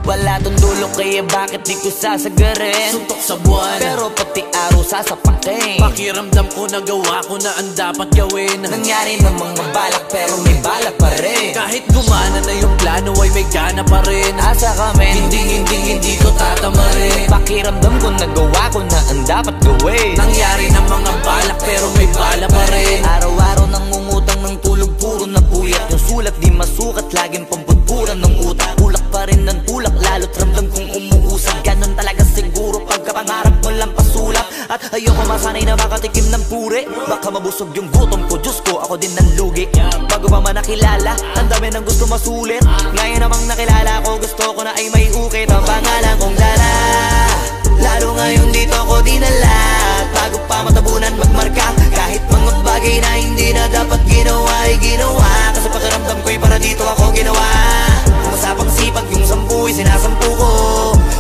Wala tong dulo kaya bakit di ko sasagarin? Suntok sa buwan, pero pati araw sasapakin. pakiramdam ko nagawa ko na ang dapat gawin. Nangyari na mga balak pero may balak pa rin. Kahit gumana na yung plano ay may gana pa rin. Asa kami, hindi ko tatamarin. pakiramdam ko nagawa ko na ang dapat gawin. Nangyari na mga balak pero may bala pa rin. Araw-araw nangungutang ng tulog, puro na puyat. Yung sulat di masukat, laging pampudpuran ng utak. Tulak pa rin ng tulak, lalo't ramdam kong umuusad. Ganon talaga siguro pagkapangarap mo lang pasulap. At ayoko masanay na makatikim ng puri. Baka mabusog yung gutom ko, Diyos ko, ako din nanlugi. Bago pa man nakilala, ang dami ng gusto masulit. Ngayon namang nakilala ko, gusto ko na ay may ukit. Ang pangalan kong Lala, lalo ngayon dito ko dinala. Bago pa matabunan magmarka, kahit mga bagay na hindi na dapat ginawa ay ginawa. Kasi pakiramdam ko'y para dito ako ginawa. Masapang sipag yung 10'y sinasampu ko.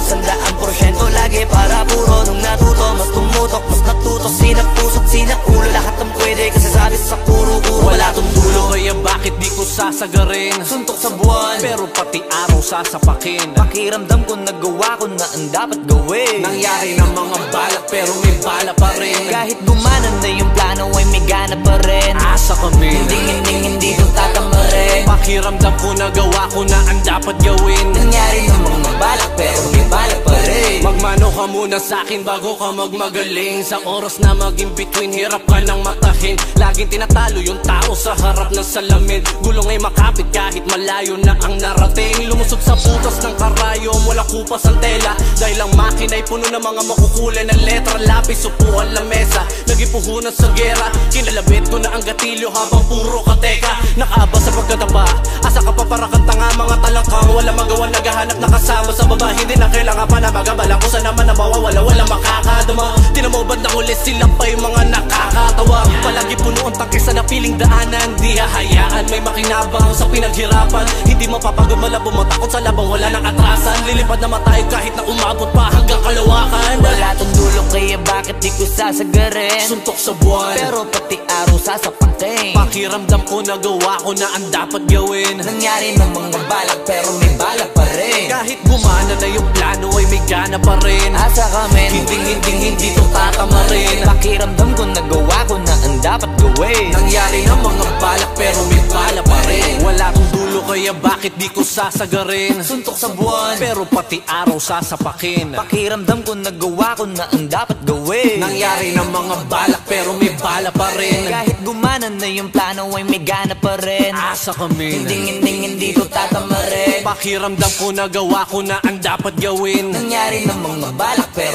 100% lagi para puro. Nung natuto, mas tumutok, mas natuto. Sinapusot, sinaulo, lahat ng pwede. Kasi sabi sa kuro-kuro wala tong dulo. Kaya bakit di ko sasagarin? Suntok sa buwan, pero pati araw sasapakin. pakiramdam ko nagawa ko na ang dapat gawin. Nangyari na mga balak pero may bala pa rin. Kahit gumanan na yung plano ay may gana pa rin. Asa kami, hindi ko tatamarin. pakiramdam ko nagawa ko na ang dapat gawin. Nangyari na mga balak pero may balak pa rin. Magmano ka muna sa'kin bago ka magmagaling. Sa oras na maging between, hirap ka nang matahin. Laging tinatalo yung tao sa harap ng salamin. Gulong ay makapit kahit malayo na ang narating. Lumusot sa butas ng karayom, wala kupas ang tela. Dahil ang makina ay puno ng mga makukulay na letra. Lapis, upuan, lamesa, nagipuhunan sa gera. Kinalabit ko na ang gatilyo habang puro kateka. Nakaabang sa pagkataba, asa ka pa para kang tanga. Mga talangkang wala magawa, naghahanap na kasama sa baba. Hindi na kailangan pa na magabala kung saan naman na mawawala, wala makakadama. Tinamobad na ulit sila pa yung mga nakakatawa. Palagi puno ang tangkesa na piling daanan. Di hahayaan may makinabang sa pinaghirapan. Hindi mapapagod malabo, matakot sa labang wala nang atrasan. Lilipad na matay kahit na umabot pa hanggang kalawakan. Wala tong dulo kaya bakit di ko sasagarin? Suntok sa buwan, pero pati araw sasapakin. pakiramdam ko nagawa ko na ang dapat gawin. Nangyari na mga balak pero may balak pa rin. Kahit gumana na yung plano ay may gana pa rin. Asa kami, hindi to tatamarin. pakiramdam ko nagawa ko na ang dapat gawin. Nangyari na mga balak pero may bala pa rin. Wala kong dulo kaya bakit di ko sasagarin? Suntok sa buwan, pero pati araw sasapakin. pakiramdam ko nagawa ko na ang dapat gawin. Nangyari na mga balak pero may bala pa rin. Kahit gumanan na yung plano ay may gana pa rin. Asa kami, hindi ko tatamarin. pakiramdam ko nagawa ko na ang dapat gawin. Nangyari na mga balak pero